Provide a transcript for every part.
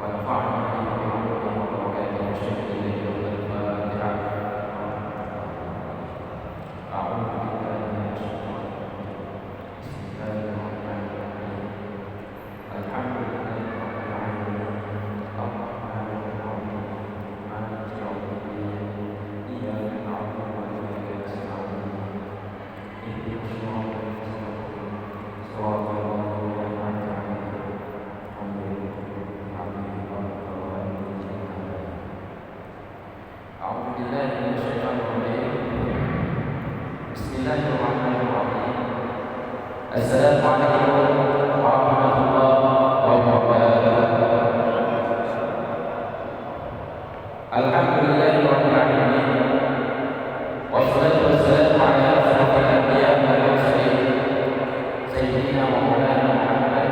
ونفعنا به وعلمه وبركاته وشهد إليه الفاتحة. أعوذ بالله من الشيطان بسم الله الرحمن الرحيم الحمد لله رب العالمين الرحمن الرحيم مالك يوم الدين إياك نعبد وإياك نستعين اهدنا الصراط المستقيم صراط الذين أنعمت عليهم غير المغضوب عليهم ولا الضالين. أعوذ بالله من الشيطان الرجيم بسم الله الرحمن الرحيم السلام عليكم ورحمة الله وبركاته. الحمد لله رب العالمين والصلاة والسلام على أشرف الأنبياء والمرسلين سيدنا ومولانا محمد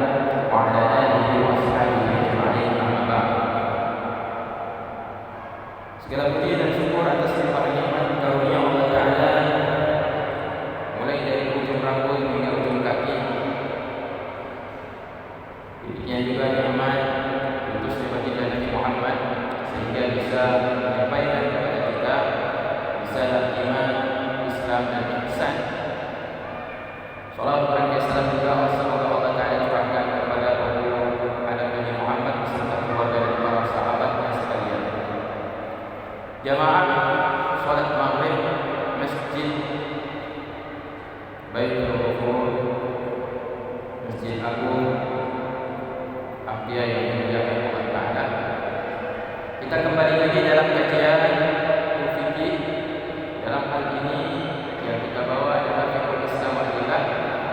وعلى آله وأصحابه أجمعين أما بعد. Segala puji dan syukur atas limpahan nikmat karunia Allah Ta'ala, mulai dari ujung rambut hingga ujung kaki. Dirinya juga nikmat diutusnya baginda Nabi Muhammad sehingga bisa menyampaikan kepada kita risalah iman, Islam dan ihsan. Salawat dan salam juga semoga Allah Ta'ala curahkan kepada anak Nabi Muhammad beserta keluarga dan para sahabatnya sekalian. Jamaah salat maghrib Masjid Baitul Ghufur, Masjid Agung Abdiya yang dimuliakan Allah Ta'ala. Kita kembali lagi dalam kajian fikih. Dalam hal ini yang kita bawa adalah Fiqhul Islam wal Adillah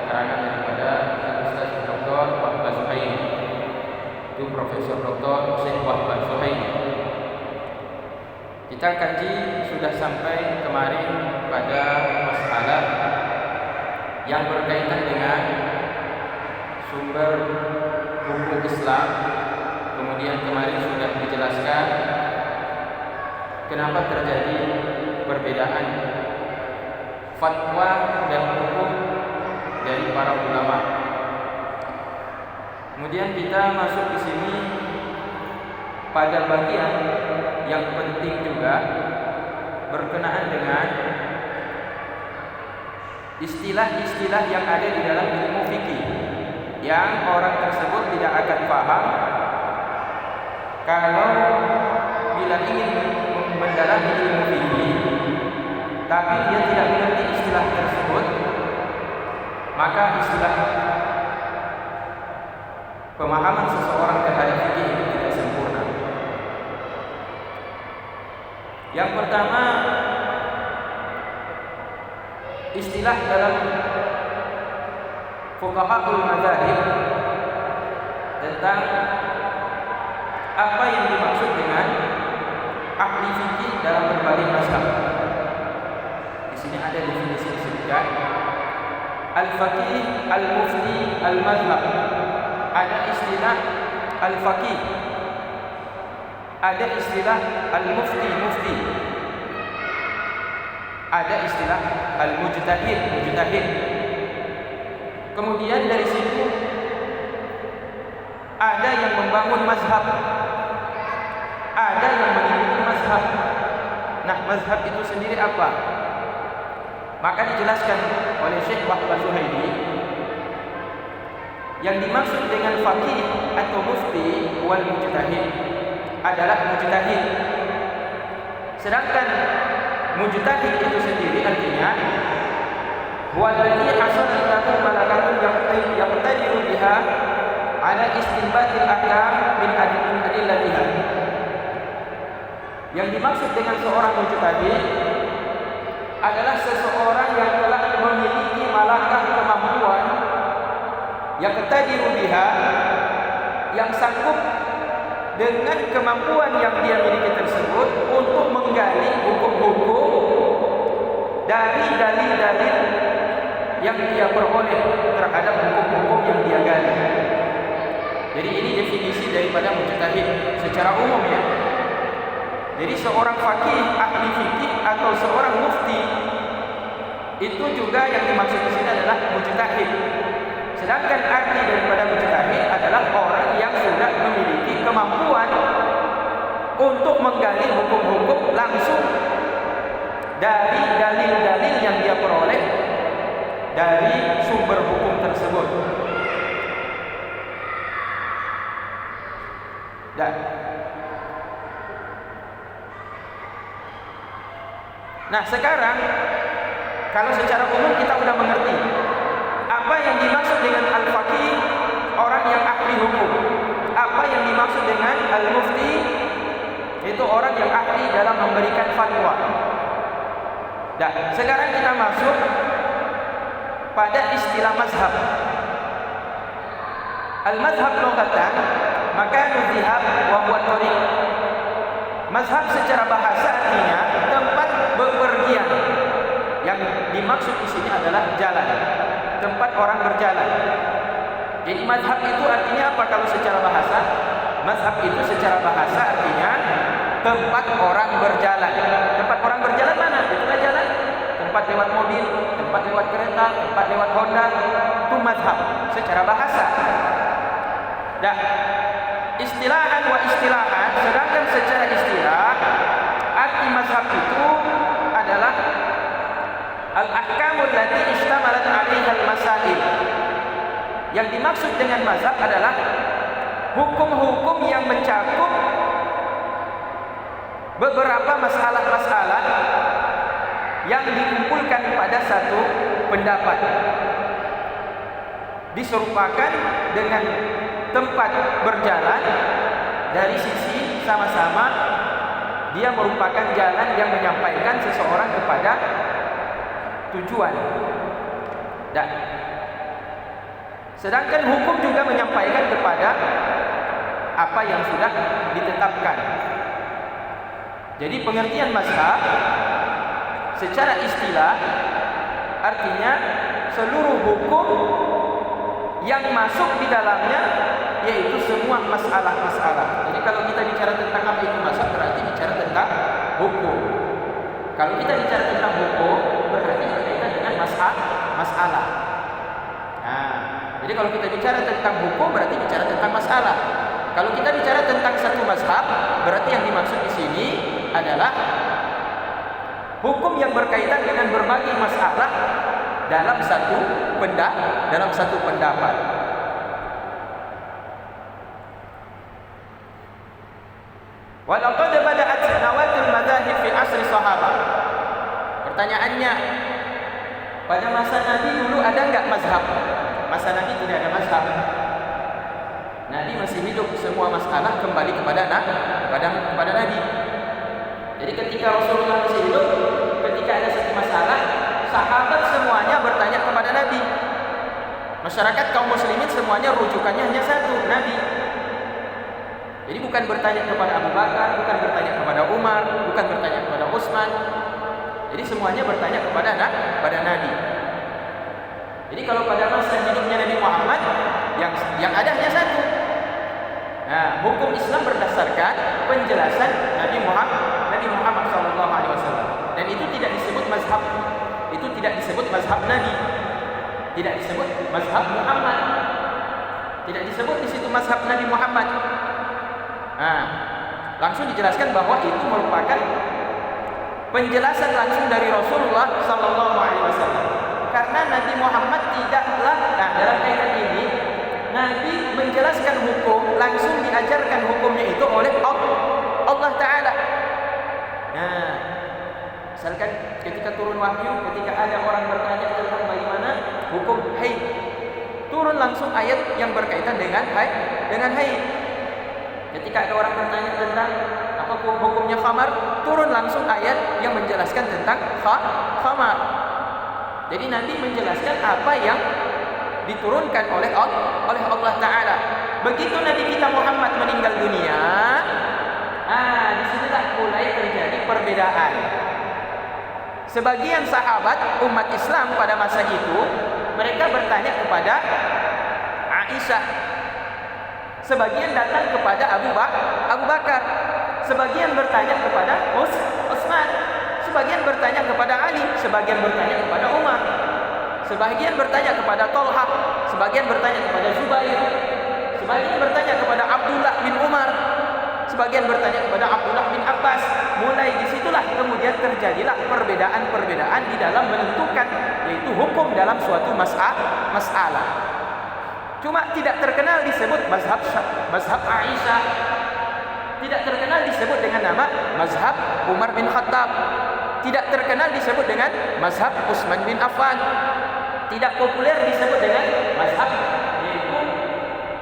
karangan daripada Ustaz Dr. Wahbah Suhaimi. Itu Profesor Dr. Syekh Wahbah Suhaimi. Kita kaji sudah sampai kemarin pada masalah yang berkaitan dengan sumber hukum Islam. Kemudian kemarin sudah dijelaskan kenapa terjadi perbedaan fatwa dan hukum dari para ulama. Kemudian kita masuk di sini pada bagian yang penting juga berkenaan dengan istilah-istilah yang ada di dalam ilmu fikih yang orang tersebut tidak akan paham kalau bila ingin mendalami ilmu fikih tapi dia tidak mengerti istilah tersebut, maka istilah pemahaman seseorang terhadap fikih itu tidak sempurna. Yang pertama, istilah dalam fuqahaul madzhab tentang apa yang dimaksud dengan ahli fikih dalam berbagai mazhab. Di sini ada definisi disebutkan al-faqih, al-mufti, al-mazhab. Ada istilah al-faqih, ada istilah al-mufti, mufti, ada istilah al-mujtahid, mujtahid. Kemudian dari situ ada yang membangun mazhab, ada yang mengikuti mazhab. Nah, mazhab itu sendiri apa? Maka dijelaskan oleh Syekh Wahbah Suhaimi, yang dimaksud dengan faqih atau mufti wal mujtahid adalah mujtahid. Sedangkan mujtahid itu sendiri artinya huwallazi hasalat lahu malakatun yaqtadiru biha ala istinbatil ahkam min adillatiha. Yang dimaksud dengan seorang mujtahid adalah seseorang yang telah memiliki malakah kemampuan yaqtadiru biha, yang sanggup dengan kemampuan yang dia miliki tersebut untuk menggali hukum-hukum dari dalil-dalil yang dia peroleh terhadap hukum-hukum yang dia gali. Jadi ini definisi daripada mujtahid secara umum ya. Jadi seorang faqih, ahli fikih atau seorang mufti itu juga yang dimaksud di sini adalah mujtahid. Sedangkan arti daripada mujtahid adalah orang yang sudah memiliki kemampuan untuk menggali hukum-hukum langsung dari dalil-dalil yang dia peroleh dari sumber hukum tersebut. Dan nah sekarang kalau secara umum kita sudah mengerti apa yang dimaksud dengan al-faqih, orang yang ahli hukum. Apa yang dimaksud dengan al-mufti, itu orang yang ahli dalam memberikan fatwa. Dan sekarang kita masuk pada istilah mazhab. Al-mazhab lughatan makanu dhihab wa huwa tariq. Mazhab secara bahasa artinya tempat bepergian. Yang dimaksud di sini adalah jalan, tempat orang berjalan. Jadi mazhab itu artinya apa kalau secara bahasa? Mazhab itu secara bahasa artinya tempat orang berjalan. Tempat orang berjalan mana? Itulah jalan. Tempat lewat mobil, tempat lewat kereta, tempat lewat Honda, itu mazhab secara bahasa. Dah, istilahan wa istilahan, sedangkan secara istilah arti mazhab itu adalah al-ahkamul lati ishtamalat 'alaiha al-masail. Yang dimaksud dengan mazhab adalah hukum-hukum yang mencakup beberapa masalah-masalah yang dikumpulkan pada satu pendapat, diserupakan dengan tempat berjalan dari sisi sama-sama dia merupakan jalan yang menyampaikan seseorang kepada tujuan. Dan sedangkan hukum juga menyampaikan kepada apa yang sudah ditetapkan. Jadi pengertian mazhab secara istilah artinya seluruh hukum yang masuk di dalamnya, yaitu semua masalah-masalah. Jadi kalau kita bicara tentang apa itu mazhab, berarti bicara tentang hukum. Kalau kita bicara tentang hukum, berarti berkaitan dengan masalah. Nah, jadi kalau kita bicara tentang hukum, berarti bicara tentang masalah. Kalau kita bicara tentang satu mazhab, berarti yang dimaksud di sini adalah hukum yang berkaitan dengan berbagai masalah dalam satu pendapat. Walaqad bada'at nawatil madzahib fi asri sahabah. Pertanyaannya, pada masa Nabi dulu ada enggak mazhab? Masa Nabi tidak ada mazhab. Nabi masih hidup, semua masalah kembali kepada Nabi. Jadi ketika Rasulullah masih hidup, ketika ada satu masalah, sahabat semuanya bertanya kepada Nabi. Masyarakat kaum muslimin semuanya rujukannya hanya satu, Nabi. Jadi bukan bertanya kepada Abu Bakar, bukan bertanya kepada Umar, bukan bertanya kepada Utsman. Jadi semuanya bertanya kepada Nabi. Jadi kalau pada masa hidupnya Nabi Muhammad, yang ada hanya satu. Nah, hukum Islam berdasarkan penjelasan Nabi Muhammad SAW. Dan itu tidak disebut mazhab. Itu tidak disebut mazhab Nabi. Tidak disebut mazhab Muhammad. Tidak disebut di situ mazhab Nabi Muhammad. Nah, langsung dijelaskan bahwa itu merupakan penjelasan langsung dari Rasulullah SAW. Karena Nabi Muhammad tidaklah, dalam kaitan ini Nabi menjelaskan hukum, langsung diajarkan hukumnya itu oleh Allah Ta'ala. Nah, misalkan ketika turun wahyu, ketika ada orang bertanya tentang bagaimana hukum haid, turun langsung ayat yang berkaitan dengan haid. Ketika ada orang bertanya tentang apa hukumnya khamar, turun langsung ayat yang menjelaskan tentang khamar. Jadi Nabi menjelaskan apa yang diturunkan oleh Allah Ta'ala. Begitu Nabi kita Muhammad meninggal dunia, disinilah mulai terjadi perbedaan. Sebagian sahabat umat Islam pada masa itu, mereka bertanya kepada Aisyah. Sebagian datang kepada Abu Bakar. Sebagian bertanya kepada Utsman. Sebagian bertanya kepada Ali. Sebagian bertanya kepada Umar. Sebagian bertanya kepada Thalhah. Sebagian bertanya kepada Zubair. Sebagian bertanya kepada Abdullah bin Umar. sebagian bertanya kepada Abdullah bin Abbas. Mulai disitulah kemudian terjadilah perbedaan-perbedaan di dalam menentukan, yaitu hukum dalam suatu masalah. Cuma tidak terkenal disebut mazhab Aisyah, tidak terkenal disebut dengan nama mazhab Umar bin Khattab, tidak terkenal disebut dengan mazhab Utsman bin Affan, tidak populer disebut dengan mazhab yaitu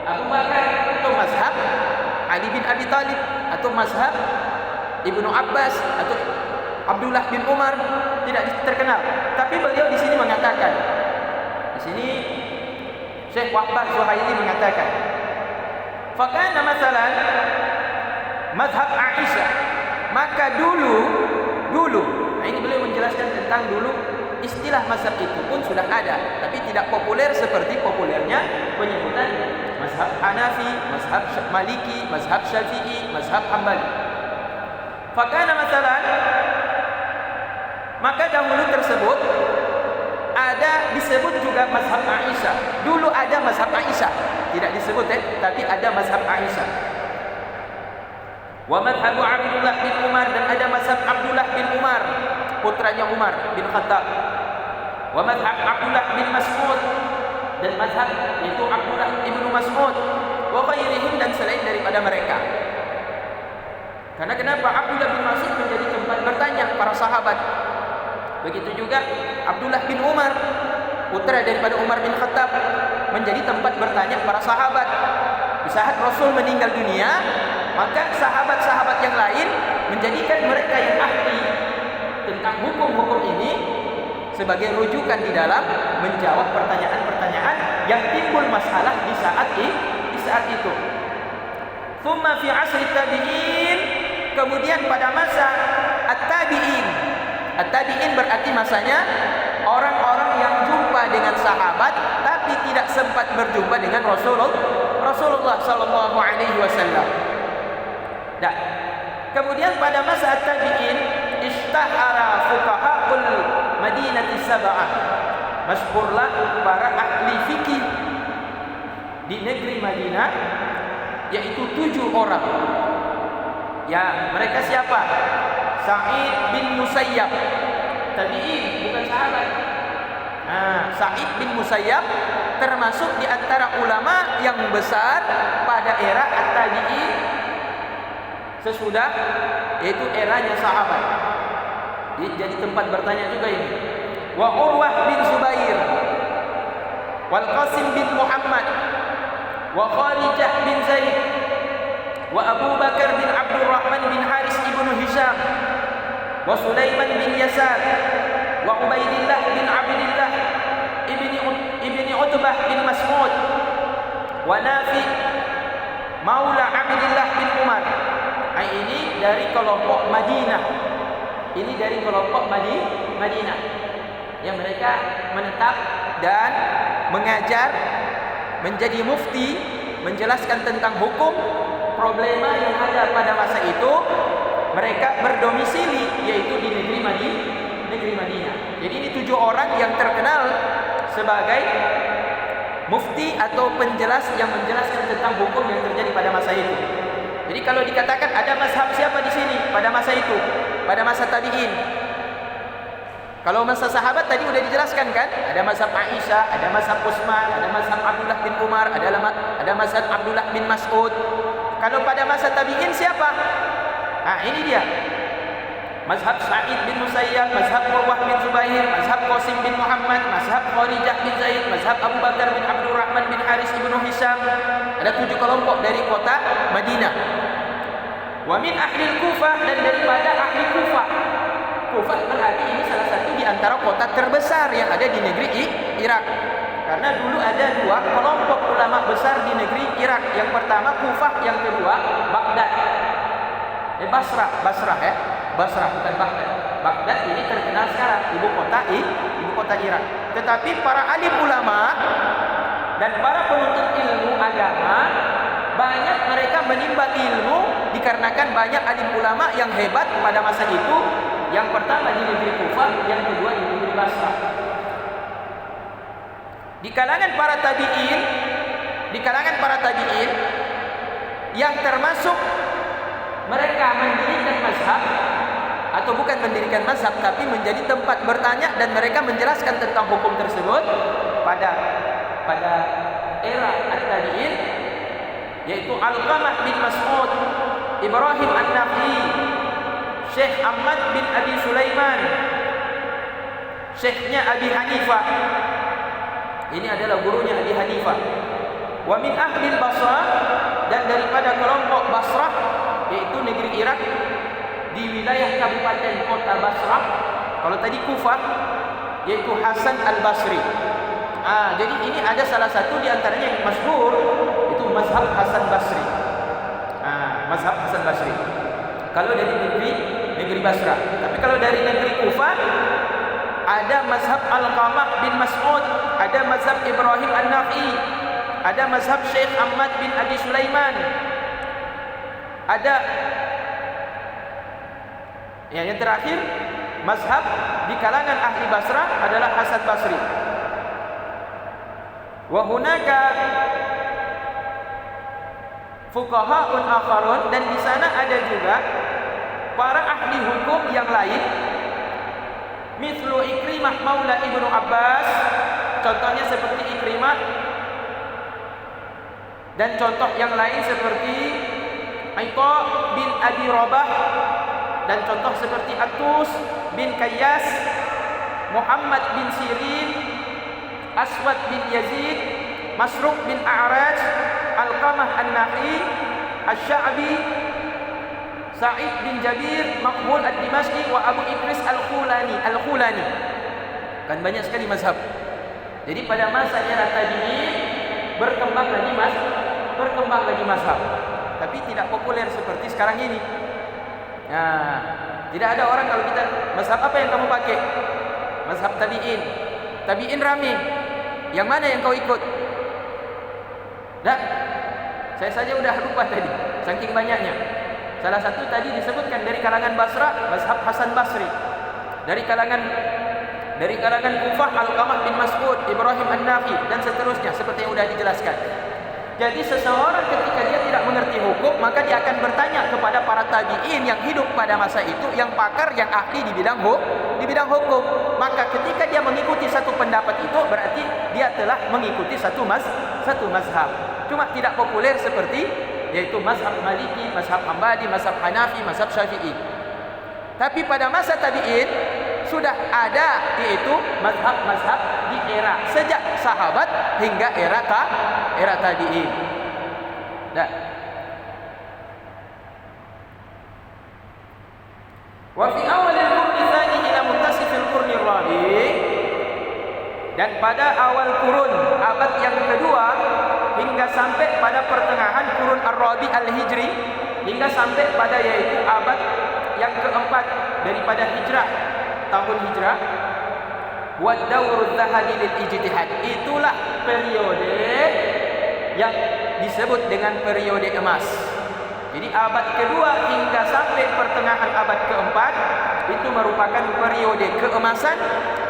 Abu Bakar atau mazhab Ali bin Abi Thalib atau mazhab Ibnu Abbas atau Abdullah bin Umar, tidak terkenal. Tapi beliau di sini mengatakan, di sini Syekh Wahbah Zuhaili mengatakan, fakana masalan mazhab Aisyah, maka dulu, nah ini beliau menjelaskan tentang dulu istilah mazhab itu pun sudah ada, tapi tidak populer seperti populernya penyebutan mazhab Hanafi, mazhab Maliki, mazhab Syafi'i, mazhab Hambali. Fakana masalan, maka dahulu tersebut ada disebut juga mazhab Aisyah. Dulu ada mazhab Aisyah, tidak disebut tapi ada mazhab Aisyah. Wa madhhabu Abdullah bin Umar, dan ada mazhab Abdullah bin Umar, putranya Umar bin Khattab. Wa madhhab Abdullah bin Mas'ud, dan mazhab itu Abdullah ibnu Mas'ud. Wa ghairihim, dan selain daripada mereka. Karena kenapa Abdullah bin Mas'ud menjadi tempat bertanya para sahabat. Begitu juga Abdullah bin Umar, putra daripada Umar bin Khattab, menjadi tempat bertanya para sahabat. Di saat Rasul meninggal dunia, maka sahabat-sahabat yang lain menjadikan mereka yang ahli tentang hukum-hukum ini sebagai rujukan di dalam menjawab pertanyaan-pertanyaan yang timbul masalah di saat itu. Thumma fi asri tabi'in, kemudian pada masa at-tabi'in. At-tabi'in berarti masanya orang-orang yang jumpa dengan sahabat tapi tidak sempat berjumpa dengan Rasulullah sallallahu alaihi wasallam. Nah, kemudian pada masa at-tabi'in ishtahara fuqaha'ul Madinati sab'ah. Masyhurlah para ahli fikih di negeri Madinah, yaitu 7 orang. Ya, mereka siapa? Sa'id bin Musayyab, tabi'in, bukan sahabat. Sa'id bin Musayyab termasuk di antara ulama yang besar pada era at-tabi'in sesudah, yaitu eranya sahabat. Jadi tempat bertanya juga ini. Wa Urwah bin Zubair, wal Qasim bin Muhammad, wa Kharijah bin Zaid, wa Abu Bakar bin Abdurrahman bin Haris ibnu Hisham, wa Sulaiman bin Yasar, wa Ubaidillah bin Abdillah ibni Utbah bin Mas'ud, wa Nafi maula Abdillah bin Umar. Ini dari kelompok Madinah. Ini dari kelompok Madinah yang mereka menetap dan mengajar, menjadi mufti, menjelaskan tentang hukum problema yang ada pada masa itu. Mereka berdomisili yaitu di negeri Madinah. Jadi ini 7 orang yang terkenal sebagai mufti atau penjelas yang menjelaskan tentang hukum yang terjadi pada masa itu. Jadi kalau dikatakan ada mazhab siapa di sini pada masa itu, pada masa tabi'in. Kalau masa sahabat tadi sudah dijelaskan kan? Ada mazhab Aisyah, ada mazhab Utsman, ada mazhab Abdullah bin Umar, ada mazhab Abdullah bin Mas'ud. Kalau pada masa tabi'in siapa? Ini dia. Mazhab Sa'id bin Musayyab, mazhab Urwah bin Zubair, mazhab Qasim bin Muhammad, mazhab Kharijah bin Zaid, mazhab Abu Bakar bin Abdurrahman bin Haris ibnu Hisham. Ada 7 kelompok dari kota Madinah. Wa min ahli Kufah, dan daripada ahli Kufah. Kufah berarti ini salah satu di antara kota terbesar yang ada di negeri Irak. Karena dulu ada 2 kelompok ulama besar di negeri Irak. Yang pertama Kufah, yang kedua Baghdad. Basrah ya. Basrah bukan Baghdad. Baghdad ini terkenal sekarang ibu kota Irak. Tetapi para alim ulama dan para penuntut ilmu agama, banyak mereka menimba ilmu dikarenakan banyak alim ulama yang hebat pada masa itu. Yang pertama di negeri Kufah, yang kedua di negeri Basrah. Di kalangan para tabi'in yang termasuk mereka mendirikan mazhab, atau bukan mendirikan mazhab, tapi menjadi tempat bertanya dan mereka menjelaskan tentang hukum tersebut pada era at-tabi'in, yaitu Alqamah bin Mas'ud, Ibrahim An-Nakhai, Syekh Ahmad bin Abi Sulaiman, syekhnya Abi Hanifah. Ini adalah gurunya Abi Hanifah. Wa min ahli Basrah, dan daripada kelompok Basrah, yaitu negeri Irak, di wilayah kabupaten kota Basrah. Kalau tadi Kufah, yaitu Hasan Al-Basri. Jadi ini ada salah satu di antaranya yang masyhur, itu mazhab Hasan Basri. Mazhab Hasan Basri. Kalau dari negeri Basrah. Tapi kalau dari negeri Kufah, ada mazhab Alqamah bin Mas'ud, ada mazhab Ibrahim An-Nakhai, ada mazhab Syekh Ahmad bin Abi Sulaiman, ada yang terakhir mazhab di kalangan ahli Basrah adalah Hasan Basri. Wa hunaka fuqaha'un akharun, dan di sana ada juga para ahli hukum yang lain, mithlu Ikrimah maula Ibnu Abbas, contohnya seperti Ikrimah, dan contoh yang lain seperti Aitha bin Abi Rabah, dan contoh seperti Atus bin Kayyas, Muhammad bin Sirin, Aswad bin Yazid, Masruq bin A'raj, Alqamah An-Nakhai, Asy-Sya'bi, Sa'id bin Jabir, Maqbul Ad-Dimashqi, wa Abu Idris Al-Khulani. Kan banyak sekali mazhab. Jadi pada masa era tabi'in berkembang lagi mazhab. Tapi tidak populer seperti sekarang ini. Tidak ada orang kalau kita, mazhab apa yang kamu pakai? Mazhab tabi'in. Tabi'in rame. Yang mana yang kau ikut? Saya saja udah lupa tadi, saking banyaknya. Salah satu tadi disebutkan dari kalangan Basrah, mazhab Hasan Basri. Dari kalangan Kufah, Alqamah bin Mas'ud, Ibrahim An-Nakhai, dan seterusnya seperti yang sudah dijelaskan. Jadi seseorang ketika dia tidak mengerti hukum, maka dia akan bertanya kepada para tabi'in yang hidup pada masa itu, yang pakar, yang ahli di bidang hukum. Maka ketika dia mengikuti satu pendapat itu, berarti dia telah mengikuti satu mazhab. Cuma tidak populer seperti, yaitu mazhab Maliki, mazhab Hambali, mazhab Hanafi, mazhab Syafi'i. Tapi pada masa tabi'in sudah ada, yaitu mazhab-mazhab di era sejak sahabat hingga era tabi'in. Wa fi awal al-qurni tsani ila muntasif al-qurni ar-rabi', dan pada awal kurun abad yang kedua hingga sampai pada pertengahan kurun ar-rabi' al-hijri, hingga sampai pada yaitu abad yang keempat daripada hijrah, tahun hijrah. Wa daurul zahabi lil ijtihad, itulah periode yang disebut dengan periode emas. Jadi abad kedua hingga sampai pertengahan abad keempat itu merupakan periode keemasan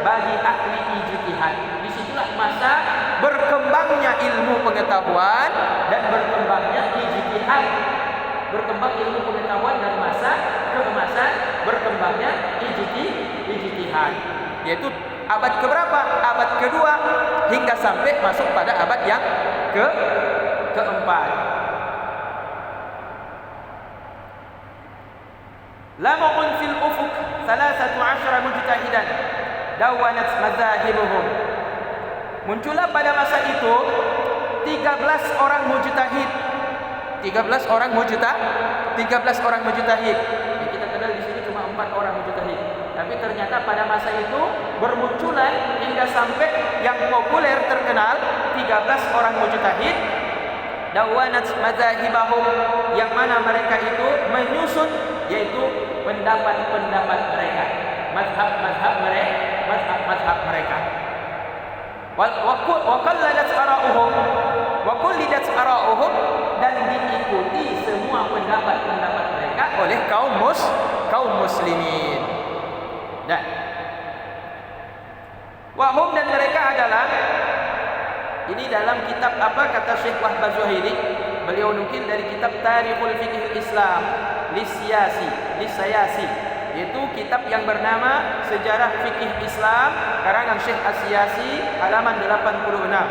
bagi ahli ijtihad. Disitulah masa berkembangnya ilmu pengetahuan dan berkembangnya ijtihad. Berkembang ilmu pengetahuan dan masa keemasan berkembangnya ijtihad. Yaitu abad keberapa? Abad kedua hingga sampai masuk pada abad yang keempat. Lamu'un fil ufuq 13 mujtahidan dawanat mazahibuhum. Muncullah pada masa itu 13 orang mujtahid. 13 orang mujtahid. Yang kita kenal di sini cuma 4 orang mujtahid. Tapi ternyata pada masa itu bermunculan hingga sampai yang populer terkenal 13 orang mujtahid. Dawanat mazahibahum, yang mana mereka itu menyusun yaitu pendapat-pendapat mereka, mazhab-mazhab mereka. Wa qalladat ara'uhum, dan diikuti semua pendapat-pendapat mereka oleh kaum muslimin. Dan wahum, dan mereka adalah, ini dalam kitab apa kata Syekh Wahbah Zuhaili, beliau nukil dari kitab Tarikhul Fiqh Islam Lisayasi, yaitu kitab yang bernama Sejarah Fikih Islam karangan Syekh As-Siyasi, halaman 86.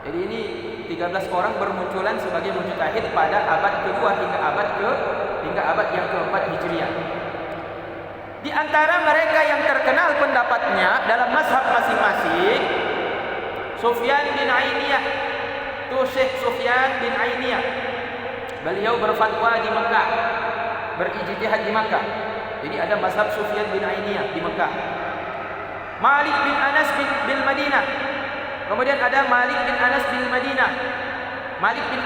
Jadi ini 13 orang bermunculan sebagai mujtahid pada abad kedua hingga abad yang keempat Hijriah. Di antara mereka yang terkenal pendapatnya dalam mazhab masing-masing, Sufyan bin Ainiyah, itu Syekh Sufyan bin Ainiyah. Beliau berfatwa di Mekah, berijtihad di Mekah. Jadi ada mazhab Sufyan bin Ainiyah di Mekah. Malik bin Anas bin Madinah. Kemudian ada Malik bin Anas bin Madinah. Malik bin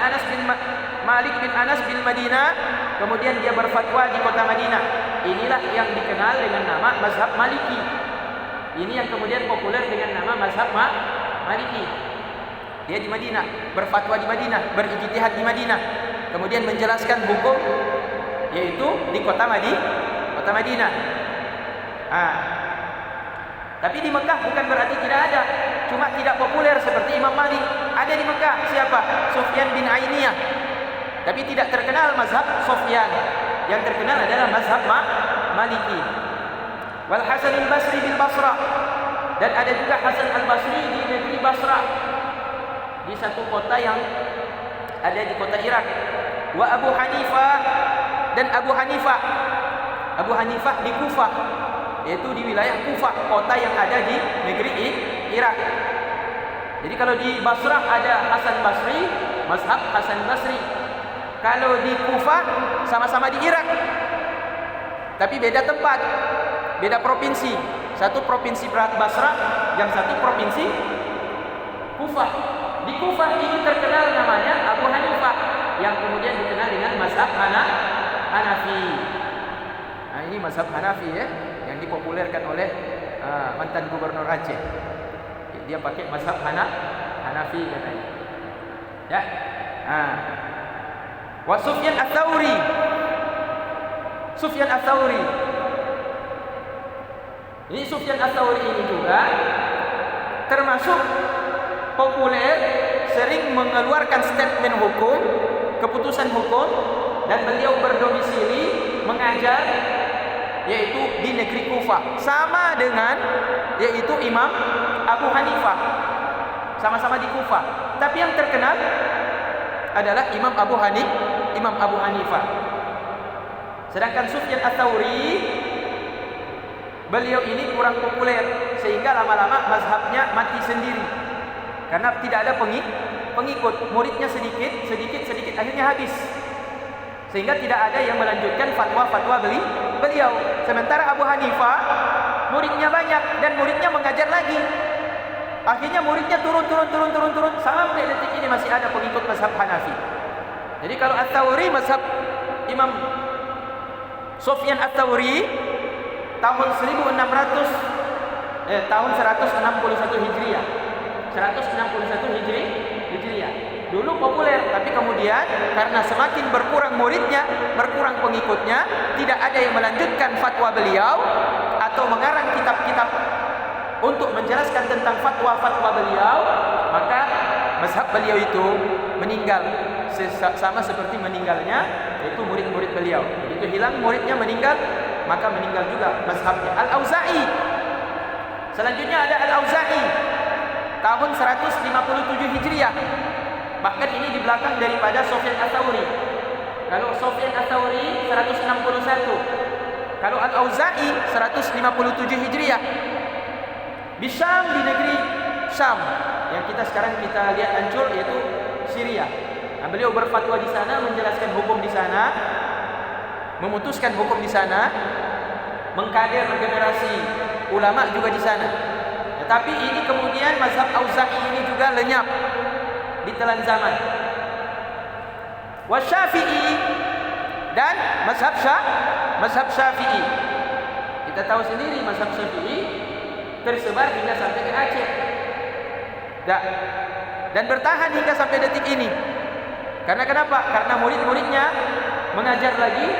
Anas bin Madinah. Kemudian dia berfatwa di kota Madinah. Inilah yang dikenal dengan nama mazhab Maliki. Ini yang kemudian populer dengan nama mazhab Maliki. Dia di Madinah, berfatwa di Madinah, berijtihad di Madinah. Kemudian menjelaskan hukum yaitu di kota Madinah. Tapi di Mekah bukan berarti tidak ada, cuma tidak populer seperti Imam Malik. Ada di Mekah siapa? Sufyan bin Ainiyah. Tapi tidak terkenal mazhab Sufyan. Yang terkenal adalah mazhab Maliki. Wal Hasan al-Basri bil Basrah. Dan ada juga Hasan al-Basri di negeri Basrah, di satu kota yang ada di kota Irak. Wa Abu Hanifah, dan Abu Hanifah di Kufah, yaitu di wilayah Kufah, kota yang ada di negeri Irak. Jadi kalau di Basrah ada Hasan Basri, mazhab Hasan Basri. Kalau di Kufah sama-sama di Irak, tapi beda tempat, beda provinsi. Satu provinsi Basrah, yang satu provinsi Kufah. Di Kufah ini terkenal namanya Abu Hanifah, yang kemudian dikenal dengan mazhab Hanafi. Nah, ini mazhab Hanafi ya, yang dipopulerkan oleh mantan gubernur Aceh. Dia pakai mazhab Hanafi katanya. Ya. Wa Sufyan Ats-Tsauri. Ini Sufyan Ats-Tsauri ini juga termasuk populer, sering mengeluarkan statement hukum, keputusan hukum, dan beliau berdomisili mengajar yaitu di negeri Kufah, sama dengan yaitu Imam Abu Hanifah, sama-sama di Kufah. Tapi yang terkenal adalah Imam Abu Hanifah. Sedangkan Sufyan Ats-Tsauri, beliau ini kurang populer, sehingga lama-lama mazhabnya mati sendiri karena tidak ada pengikut, muridnya sedikit, akhirnya habis, sehingga tidak ada yang melanjutkan fatwa-fatwa beliau. Sementara Abu Hanifah muridnya banyak dan muridnya mengajar lagi. Akhirnya muridnya turun sampai detik ini masih ada pengikut mazhab Hanafi. Jadi kalau Ats-Tsauri, mazhab Imam Sufyan Ats-Tsauri tahun 161 Hijriah. 161 Hijriah. Dulu populer, tapi kemudian karena semakin berkurang muridnya, berkurang pengikutnya, tidak ada yang melanjutkan fatwa beliau atau mengarang kitab-kitab untuk menjelaskan tentang fatwa-fatwa beliau, maka mazhab beliau itu meninggal, sama seperti meninggalnya yaitu murid-murid beliau. Begitu hilang muridnya, meninggal, maka meninggal juga mazhabnya. Al-Auza'i, selanjutnya ada Al-Auza'i tahun 157 Hijriah. Bahkan ini di belakang daripada Sufyan Ats-Tsauri. Kalau Sufyan Ats-Tsauri 161, kalau Al-Auza'i 157 Hijriah. Di Syam, di negeri Syam yang sekarang kita lihat hancur, yaitu Syria. Nah, beliau berfatwa di sana, menjelaskan hukum di sana, memutuskan hukum di sana, mengkader generasi ulama juga di sana. Tetapi ini kemudian mazhab Auza'i ini juga lenyap ditelan zaman. Wa Syafi'i, dan mazhab Syafi'i. Kita tahu sendiri mazhab Syafi'i tersebar hingga sampai ke Aceh. Dan bertahan hingga sampai detik ini. Karena kenapa? Karena murid-muridnya mengajar lagi,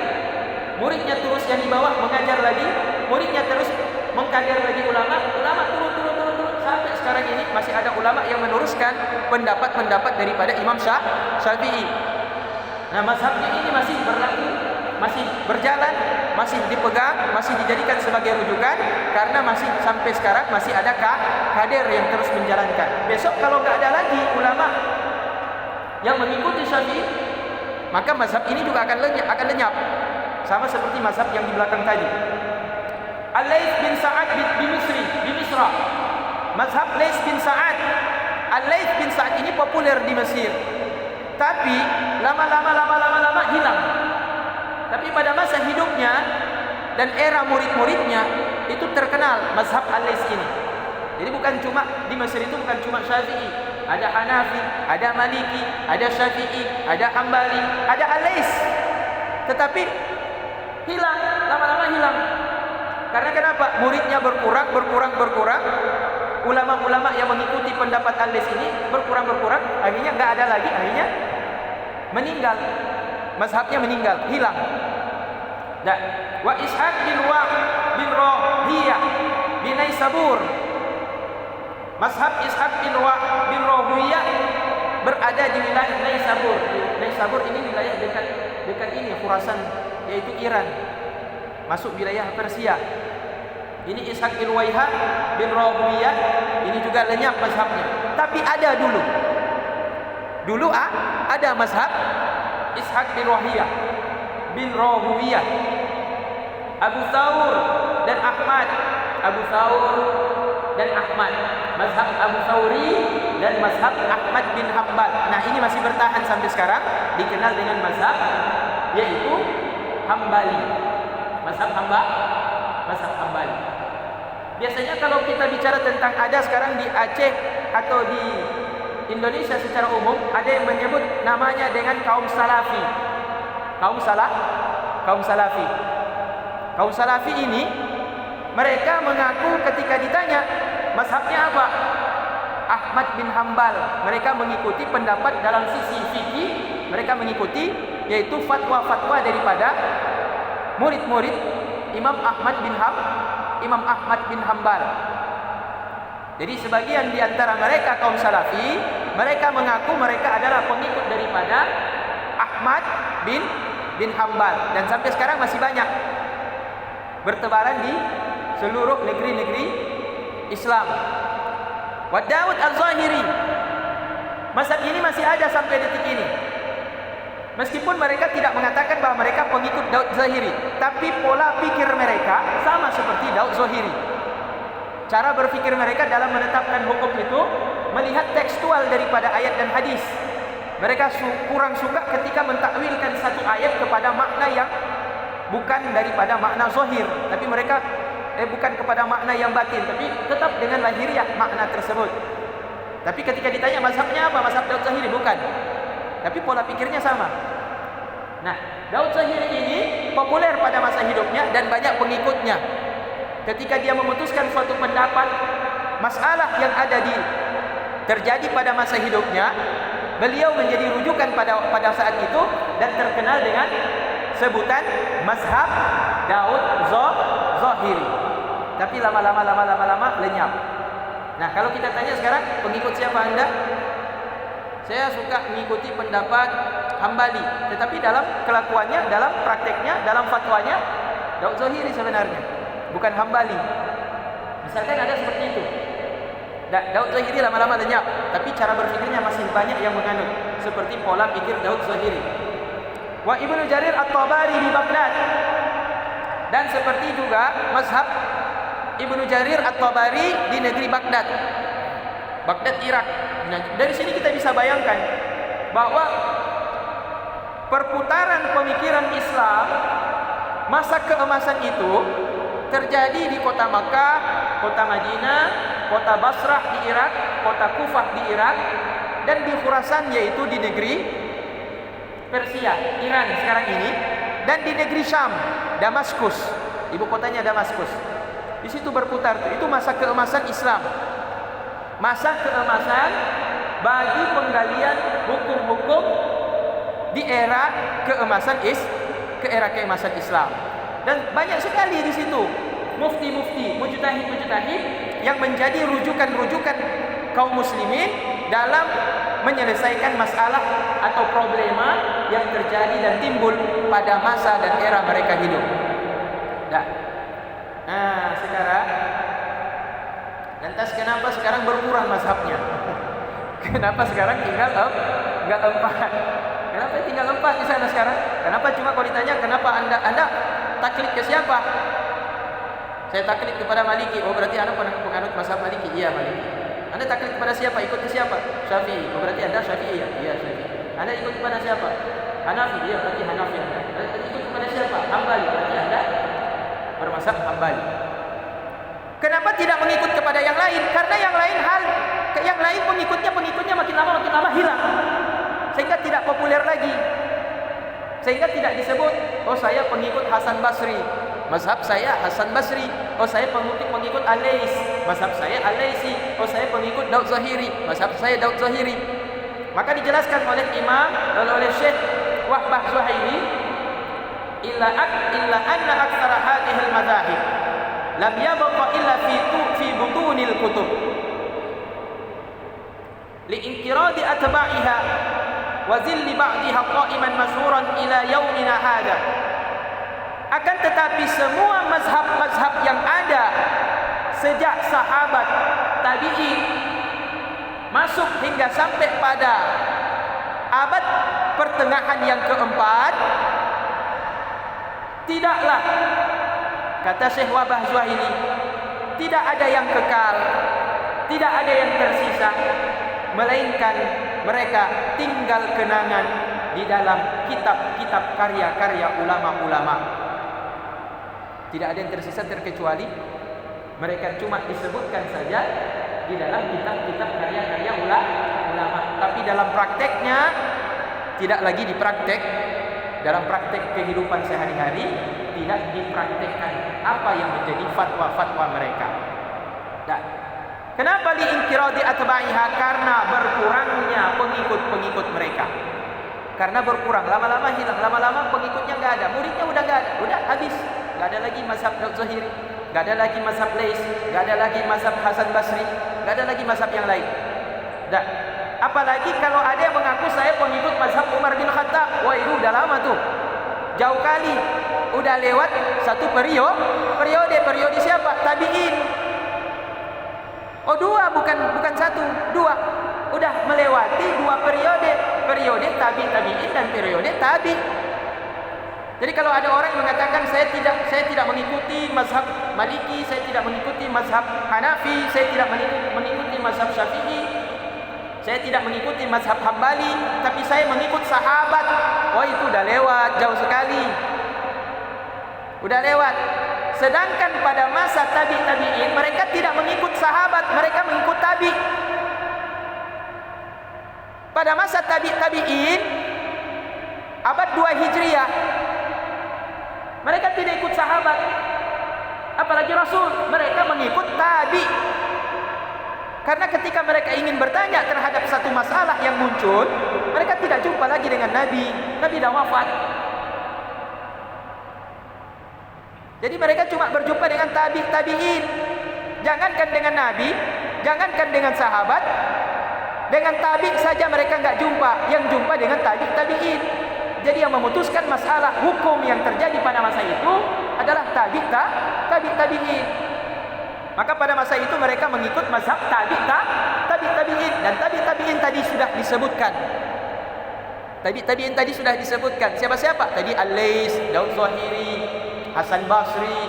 muridnya terus yang di bawah mengajar lagi, muridnya terus mengkader lagi ulama turun sampai sekarang. sekarang ini masih ada ulama yang meneruskan pendapat-pendapat daripada Imam Syafi'i. Nah, mazhabnya ini masih berlaku, masih berjalan, masih dipegang, masih dijadikan sebagai rujukan, karena masih sampai sekarang masih ada kader yang terus menjalankan. Besok kalau nggak ada lagi ulama yang mengikuti Syafi'i, maka mazhab ini juga akan lenyap. Sama seperti mazhab yang di belakang tadi. Al-Laits bin Sa'ad di Misra. Mazhab Laits bin Sa'ad. Al-Laits bin Sa'ad ini populer di Mesir. Tapi lama-lama hilang. Tapi pada masa hidupnya dan era murid-muridnya itu terkenal mazhab Al-Laits ini. Jadi bukan cuma di Mesir itu bukan cuma Syafi'i, ada Hanafi, ada Maliki, ada Syafi'i, ada Hambali, ada Al-Laits. Tetapi hilang, lama-lama hilang. Karena kenapa? Muridnya berkurang. Ulama-ulama yang mengikuti pendapat Al-Laits ini berkurang. Akhirnya nggak ada lagi. Akhirnya meninggal. Mazhabnya meninggal, hilang. Dan wa Ishaq bin Rahiyah bin Naisabur. Mazhab Ishaq bin Rahiyah berada di wilayah Naisabur. Naisabur ini wilayah dekat ini Khurasan, yaitu Iran, masuk wilayah Persia. Ini Ishaq bin Rahiyah ini juga lenyap mazhabnya. Tapi ada dulu ada mazhab Ishaq bin Rahiyah. Abu Thawr dan Ahmad. Mazhab Abu Thawri dan mazhab Ahmad bin Hanbal. Nah, ini masih bertahan sampai sekarang, dikenal dengan mazhab yaitu Hambali. Mazhab Hambali. Biasanya kalau kita bicara tentang ada sekarang di Aceh atau di Indonesia secara umum, ada yang menyebut namanya dengan kaum Salafi. Kaum Salafi. Kaum Salafi ini mereka mengaku ketika ditanya mazhabnya apa? Ahmad bin Hanbal. Mereka mengikuti pendapat dalam sisi fikih, mereka mengikuti yaitu fatwa-fatwa daripada murid-murid Imam Ahmad bin Hanbal. Jadi sebagian di antara mereka kaum Salafi, mereka mengaku mereka adalah pengikut daripada Ahmad bin Hanbal, dan sampai sekarang masih banyak bertebaran di seluruh negeri-negeri Islam. Wa Daud Al-Zahiri. Mazhab ini masih ada sampai detik ini. Meskipun mereka tidak mengatakan bahwa mereka pengikut Daud Zahiri, tapi pola pikir mereka sama seperti Daud Zahiri. Cara berpikir mereka dalam menetapkan hukum itu melihat tekstual daripada ayat dan hadis. Mereka kurang suka ketika mentakwilkan satu ayat kepada makna yang bukan daripada makna zahir, tapi mereka bukan kepada makna yang batin, tapi tetap dengan lahiriah makna tersebut. Tapi ketika ditanya mazhabnya apa, mazhab Daud Zahiri, bukan. Tapi pola pikirnya sama. Nah, Daud Zahiri ini populer pada masa hidupnya dan banyak pengikutnya. Ketika dia memutuskan suatu pendapat, masalah yang terjadi pada masa hidupnya, beliau menjadi rujukan pada saat itu dan terkenal dengan sebutan mazhab Daud Zahiri. Tapi lama-lama lenyap. Nah, kalau kita tanya sekarang, pengikut siapa Anda? Saya suka mengikuti pendapat Hambali, tetapi dalam kelakuannya, dalam prakteknya, dalam fatwanya Daud Zahiri sebenarnya, bukan Hambali. Misalkan ada seperti itu. Daud Zahiri lama-lama lenyap, tapi cara berpikirnya masih banyak yang menganut seperti pola pikir Daud Zahiri. Wa Ibnu Jarir At-Tabari di Baghdad. Dan seperti juga mazhab Ibnu Jarir At-Tabari di negeri Baghdad, Irak. Nah, dari sini kita bisa bayangkan bahwa perputaran pemikiran Islam masa keemasan itu terjadi di kota Makkah, kota Madinah, kota Basrah di Irak, kota Kufah di Irak, dan di Khurasan yaitu di negeri Persia, Iran sekarang ini, dan di negeri Syam, Damaskus, ibu kotanya Damaskus. Di situ berputar itu masa keemasan Islam. Masa keemasan bagi penggalian hukum-hukum di era keemasan Islam. Dan banyak sekali di situ mufti-mujtahid yang menjadi rujukan-rujukan kaum muslimin dalam menyelesaikan masalah atau problema yang terjadi dan timbul pada masa dan era mereka hidup. Nah, sekarang lantas kenapa sekarang berkurang mazhabnya? Kenapa sekarang tinggal 4? Kenapa tinggal 4 di sana sekarang? Kenapa cuma kalau ditanya kenapa anda taklid ke siapa? Saya taklid kepada Maliki. Oh, berarti anda penganut mazhab Maliki? Iya, Maliki. Anda taklid kepada siapa? Ikut ke siapa? Syafi'i. Oh, berarti anda Syafi'i ya? Iya, Syafi'i. Anda ikut kepada siapa? Hanafi. Iya, berarti Hanafi anda. Ikut kepada siapa? Hambali. Berarti anda bermazhab Hambali. Kenapa tidak mengikut kepada yang lain? Karena yang lain pengikutnya makin lama hilang. Sehingga tidak populer lagi. Sehingga tidak disebut, oh saya pengikut Hasan Basri, mazhab saya Hasan Basri. Oh saya pengikut Al-Lais, mazhab saya Al-Laisi. Oh saya pengikut Daud Zahiri, mazhab saya Daud Zahiri. Maka dijelaskan oleh oleh Syekh Wahbah Zuhaili, illa anna aktsara hadhihi al-madzahib lam yabqa illa fi butunil kutub li'inkiradi atba'iha wa zilli ba'diha qa'iman masyhuran ila yaumina hada. Akan tetapi semua mazhab-mazhab yang ada sejak sahabat tabi'in masuk hingga sampai pada abad pertengahan yang keempat, tidaklah, kata Syekh Wahbah Zuhaili, tidak ada yang kekal, tidak ada yang tersisa, melainkan mereka tinggal kenangan di dalam kitab-kitab karya-karya ulama-ulama. Tidak ada yang tersisa terkecuali mereka cuma disebutkan saja di dalam kitab-kitab karya-karya ulama. Tapi dalam prakteknya tidak lagi dipraktek. Dalam praktek kehidupan sehari-hari tidak dipraktekkan apa yang menjadi fatwa-fatwa mereka. Kenapa li'inkiradi atba'iha? Karena berkurangnya pengikut-pengikut mereka. Karena berkurang, lama-lama hilang, lama-lama pengikutnya enggak ada, muridnya udah enggak ada, udah habis. Enggak ada lagi mazhab Daud Zahiri, enggak ada lagi mazhab Lais, enggak ada lagi mazhab Hasan Basri, enggak ada lagi mazhab yang lain. Apalagi kalau ada yang mengaku saya pengikut mazhab Umar bin Khattab. Wah, itu udah lama tuh. Jauh kali. Udah lewat satu periode siapa? Tabi'in. Oh, dua, bukan satu, dua. Udah melewati dua periode tabi'in dan periode tabi. Jadi kalau ada orang yang mengatakan saya tidak mengikuti mazhab Maliki, saya tidak mengikuti mazhab Hanafi, saya tidak mengikuti mazhab Syafi'i, saya tidak mengikuti mazhab Hambali, tapi saya mengikut sahabat. Oh, itu udah lewat jauh sekali. Udah lewat. Sedangkan pada masa tabi'in mereka tidak mengikut sahabat, mereka mengikut tabi. Pada masa tabi'in abad 2 Hijriah mereka tidak ikut sahabat, apalagi Rasul, mereka mengikut tabi. Karena ketika mereka ingin bertanya terhadap satu masalah yang muncul, mereka tidak jumpa lagi dengan Nabi. Nabi dah wafat. Jadi mereka cuma berjumpa dengan tabi'in. Jangankan dengan Nabi, jangankan dengan sahabat, dengan tabi saja mereka enggak jumpa. Yang jumpa dengan tabi'in. Jadi yang memutuskan masalah hukum yang terjadi pada masa itu adalah tabi'in. Maka pada masa itu mereka mengikut mazhab tabi'in, dan tabi'in tadi sudah disebutkan. Tabi'in tadi sudah disebutkan. Siapa-siapa? Tadi Al-Lais, Daud Zahiri, Hasan Basri.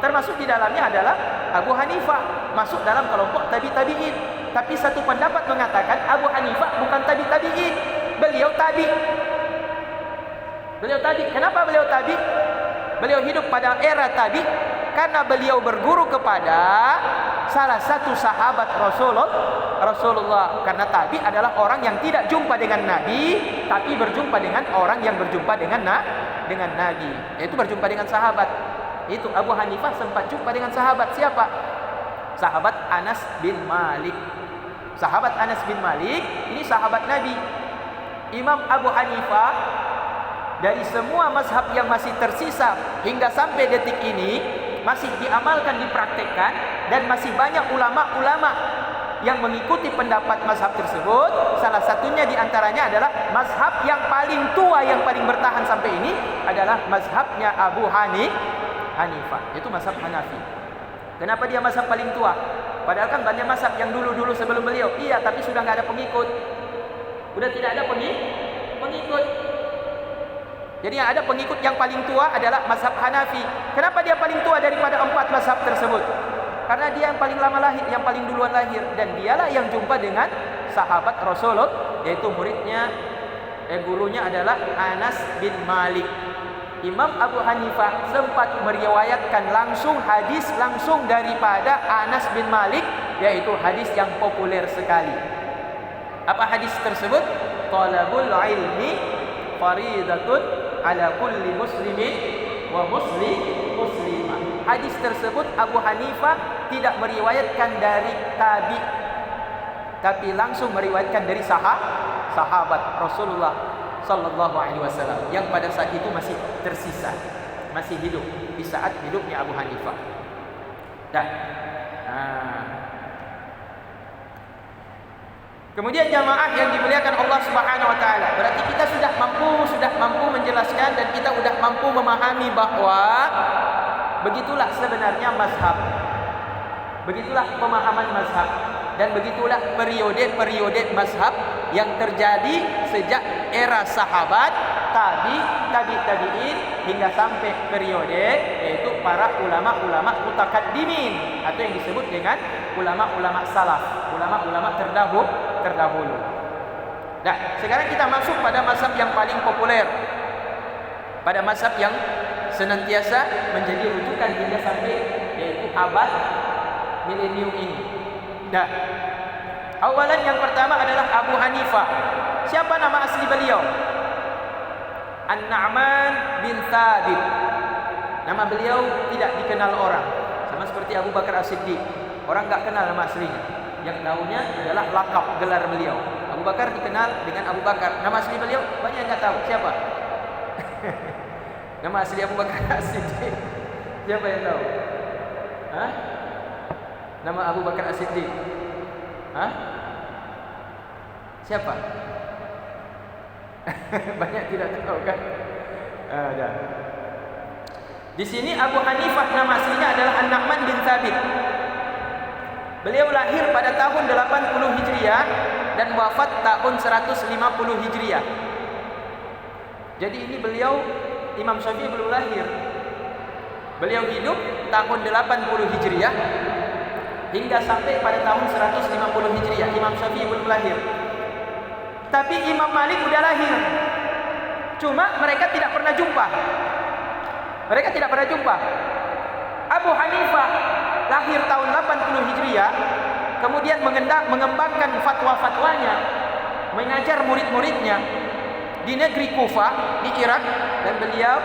Termasuk di dalamnya adalah Abu Hanifah, masuk dalam kelompok tabi'in. Tapi satu pendapat mengatakan Abu Hanifah bukan tabi'in, beliau tabi. Kenapa beliau tabi? Beliau hidup pada era tabi karena beliau berguru kepada salah satu sahabat Rasulullah. Karena tabi adalah orang yang tidak jumpa dengan Nabi, tapi berjumpa dengan orang yang berjumpa dengan Nabi, yaitu berjumpa dengan sahabat. Itu Abu Hanifah sempat jumpa dengan sahabat. Siapa? Sahabat Anas bin Malik. Sahabat Anas bin Malik ini sahabat Nabi. Imam Abu Hanifah dari semua mazhab yang masih tersisa hingga sampai detik ini masih diamalkan, dipraktekkan, dan masih banyak ulama-ulama yang mengikuti pendapat mazhab tersebut. Salah satunya diantaranya adalah mazhab yang paling tua, yang paling bertahan sampai ini adalah mazhabnya Abu Hanifah, itu mazhab Hanafi. Kenapa dia mazhab paling tua? Padahal kan banyak mazhab yang dulu-dulu sebelum beliau. Iya, tapi sudah nggak ada pengikut. Sudah tidak ada pengikut. Jadi yang ada pengikut yang paling tua adalah mazhab Hanafi. Kenapa dia paling tua daripada 4 mazhab tersebut? Karena dia yang paling lama lahir, yang paling duluan lahir, dan dialah yang jumpa dengan sahabat Rasulullah, yaitu muridnya, gurunya adalah Anas bin Malik. Imam Abu Hanifah sempat meriwayatkan langsung hadis langsung daripada Anas bin Malik, yaitu hadis yang populer sekali. Apa hadis tersebut? Talabul ilmi faridatun ala kulli muslimin wa muslimah. Hadis tersebut Abu Hanifah tidak meriwayatkan dari tabi, tapi langsung meriwayatkan dari sahabat Rasulullah sallallahu alaihi wasallam yang pada saat itu masih tersisa, masih hidup di saat hidupnya Abu Hanifah. Kemudian jamaah yang dimuliakan Allah Subhanahu wa taala, berarti kita sudah mampu menjelaskan dan kita sudah mampu memahami bahwa begitulah sebenarnya mazhab. Begitulah pemahaman mazhab dan begitulah periode-periode mazhab yang terjadi sejak era sahabat, tabi'in hingga sampai periode yaitu para ulama-ulama mutakaddimin atau yang disebut dengan ulama-ulama salaf, ulama-ulama terdahulu. Nah, sekarang kita masuk pada mazhab yang paling populer, pada mazhab yang senantiasa menjadi rujukan hingga sampai yaitu abad milenium ini. Nah, awalan yang pertama adalah Abu Hanifah. Siapa nama asli beliau? An-Nu'man bin Thabit. Nama beliau tidak dikenal orang, sama seperti Abu Bakar As-Siddiq. Orang enggak kenal nama aslinya. Yang tahunya adalah lakap gelar beliau. Abu Bakar dikenal dengan Abu Bakar. Nama asli beliau banyak yang enggak tahu. Siapa? Nama asli Abu Bakar As-Siddiq. Siapa yang tahu? Hah? Nama Abu Bakar As-Siddiq. Hah? Siapa? Banyak tidak tahu kan? Ada. Di sini Abu Hanifah nama aslinya adalah An-Nu'man bin Thabit. Beliau lahir pada tahun 80 Hijriah dan wafat tahun 150 Hijriah. Jadi ini beliau, Imam Syafi'i belum lahir. Beliau hidup tahun 80 Hijriah hingga sampai pada tahun 150 Hijriah. Imam Syafi'i belum lahir. Tapi Imam Malik sudah lahir. Cuma mereka tidak pernah jumpa. Abu Hanifah lahir tahun 80 Hijriah, kemudian mengembangkan fatwa-fatwanya, mengajar murid-muridnya di negeri Kufah di Irak, dan beliau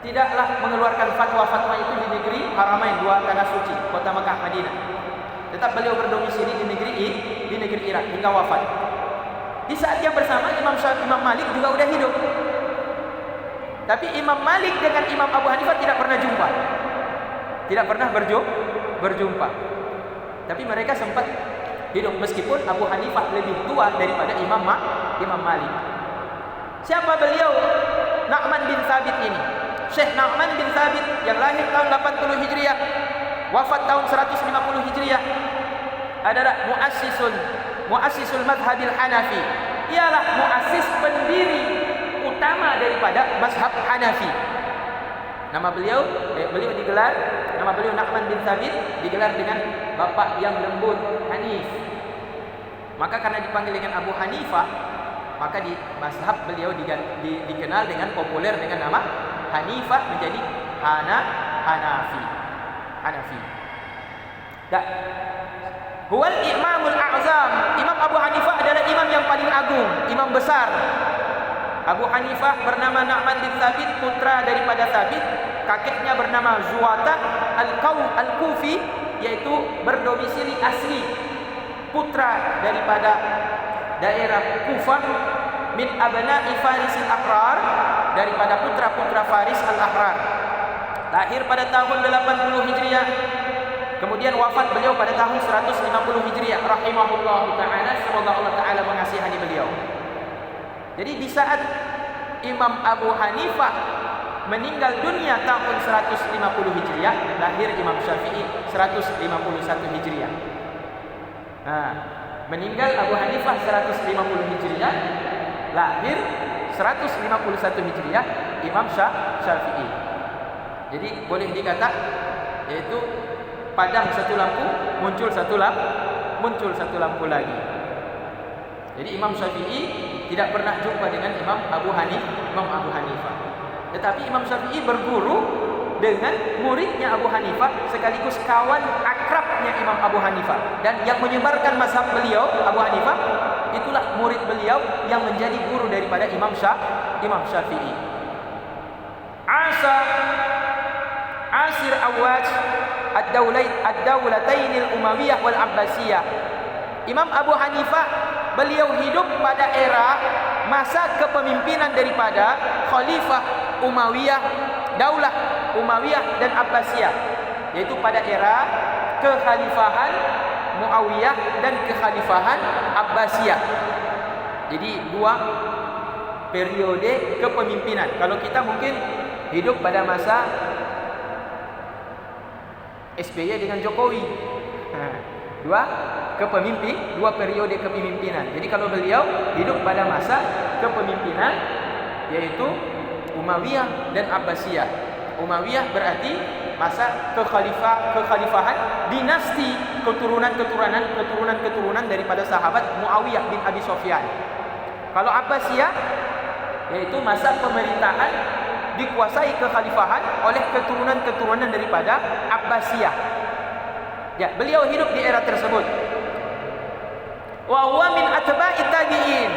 tidaklah mengeluarkan fatwa-fatwa itu di negeri Haramain, dua tanah suci, kota Mekah, Madinah. Tetap beliau berdomisili di negeri Irak hingga wafat. Di saat yang bersama Imam Malik juga sudah hidup. Tapi Imam Malik dengan Imam Abu Hanifah tidak pernah jumpa. Tidak pernah berjumpa. Tapi mereka sempat hidup meskipun Abu Hanifah lebih tua daripada Imam Malik. Siapa beliau? Nu'man bin Thabit ini. Syekh Nu'man bin Thabit yang lahir tahun 80 Hijriah, wafat tahun 150 Hijriah, adalah muassisul madhabil Hanafi. Ialah muassis, pendiri utama daripada mazhab Hanafi. Nama beliau Nu'man bin Thabit digelar dengan bapak yang lembut, Hanif. Maka karena dipanggil dengan Abu Hanifah, maka di mazhab beliau dikenal dengan populer dengan nama Hanifah, menjadi Hanafi. Huwal imamul a'zam. Imam Abu Hanifah adalah imam yang paling agung, imam besar. Abu Hanifah bernama Nu'man bin Thabit, putra daripada Thabit. Kakeknya bernama Zuwata Al-Kufi, yaitu berdomisili asli, putra daripada daerah Kufah, min abna'i Farisil Ahrar, daripada putra-putra Faris Al-Ahrar. lahir pada tahun 80 Hijriah. Kemudian wafat beliau pada tahun 150 Hijriah. Rahimahullah ta'ala, semoga Allah Ta'ala mengasihani beliau. Jadi di saat Imam Abu Hanifah meninggal dunia tahun 150 Hijriah, lahir Imam Syafi'i 151 Hijriah. Nah, meninggal Abu Hanifah 150 Hijriah, lahir 151 Hijriah Imam Syafi'i. Jadi boleh dikata yaitu padam satu lampu, muncul satu lampu lagi. Jadi Imam Syafi'i tidak pernah jumpa dengan Imam Abu Hanifah. Tetapi Imam Syafi'i berguru dengan muridnya Abu Hanifah, sekaligus kawan akrabnya Imam Abu Hanifah, dan yang menyebarkan mazhab beliau Abu Hanifah itulah murid beliau yang menjadi guru daripada Imam Syafi'i. Asir awaj ad-daulatain al-Umayyah wal Abbasiyah. Imam Abu Hanifah beliau hidup pada era masa kepemimpinan daripada Khalifah Umayyah, Daulah Umayyah dan Abbasiyah, yaitu pada era kekhalifahan Muawiyah dan kekhalifahan Abbasiyah. Jadi dua periode kepemimpinan. Kalau kita mungkin hidup pada masa SBY dengan Jokowi, dua periode kepemimpinan. Jadi kalau beliau hidup pada masa kepemimpinan yaitu Umayyah dan Abbasiyah. Umayyah berarti masa kekhalifahan dinasti keturunan daripada sahabat Muawiyah bin Abi Sufyan. Kalau Abbasiyah yaitu masa pemerintahan dikuasai kekhalifahan oleh keturunan daripada Abbasiyah. Ya, beliau hidup di era tersebut. Wa huwa min atba'i tabi'in.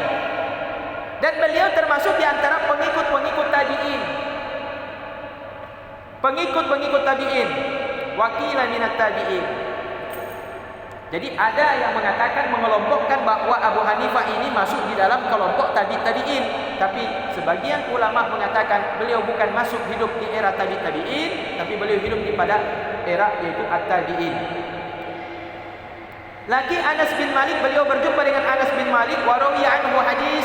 Dan beliau termasuk di antara pengikut tabi'in. Pengikut tabi'in. Wakila minat tabi'in. Jadi ada yang mengatakan mengelompokkan bahwa Abu Hanifah ini masuk di dalam kelompok tabi'in. Tapi sebagian ulama mengatakan beliau bukan masuk hidup di era tabi'in, tapi beliau hidup di pada era yaitu at-tabi'in. Lagi Anas bin Malik, beliau berjumpa dengan Anas bin Malik, wa rawiya anhu hadis.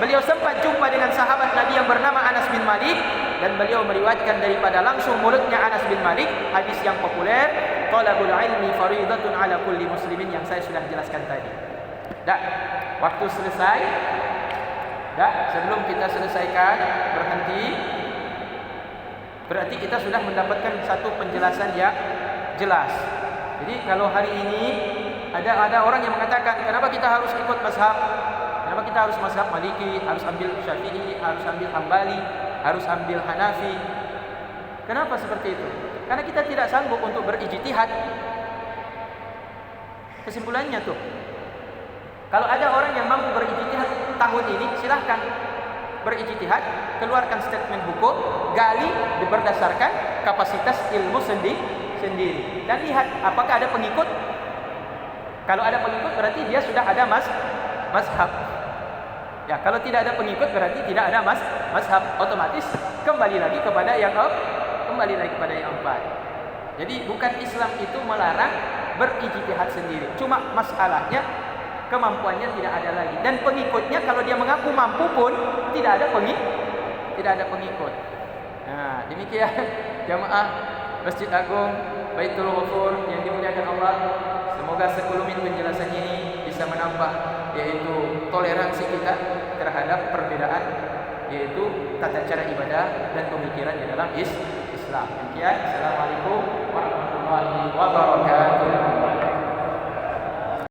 Beliau sempat jumpa dengan sahabat Nabi yang bernama Anas bin Malik, dan beliau meriwayatkan daripada langsung mulutnya Anas bin Malik hadis yang populer, talabul ilmi fariidatun ala kulli muslimin, yang saya sudah jelaskan tadi. Dah, waktu selesai. Dah, sebelum kita selesaikan berhenti. Berarti kita sudah mendapatkan satu penjelasan yang jelas. Jadi kalau hari ini ada orang yang mengatakan, kenapa kita harus ikut mazhab? Kenapa kita harus mazhab Maliki, harus ambil Syafi'i, harus ambil Hambali, harus ambil Hanafi? Kenapa seperti itu? Karena kita tidak sanggup untuk berijtihad. Kesimpulannya tuh, kalau ada orang yang mampu berijtihad tahun ini, silahkan berijtihad, keluarkan statement hukum, gali berdasarkan kapasitas ilmu sendiri, dan lihat apakah ada pengikut. Kalau ada pengikut berarti dia sudah ada mazhab. Ya, kalau tidak ada pengikut berarti tidak ada mazhab. Otomatis kembali lagi kepada yang empat. Jadi bukan Islam itu melarang berijtihad sendiri. Cuma masalahnya kemampuannya tidak ada lagi, dan pengikutnya kalau dia mengaku mampu pun tidak ada pengikut. Nah, demikian jamaah Masjid Agung Baitul Ghafur yang dimuliakan Allah. Semoga sekelumit penjelasan ini bisa menambah yaitu toleransi kita terhadap perbedaan, yaitu tata cara ibadah dan pemikiran di dalam Islam. Demikian, assalamualaikum warahmatullahi wabarakatuh.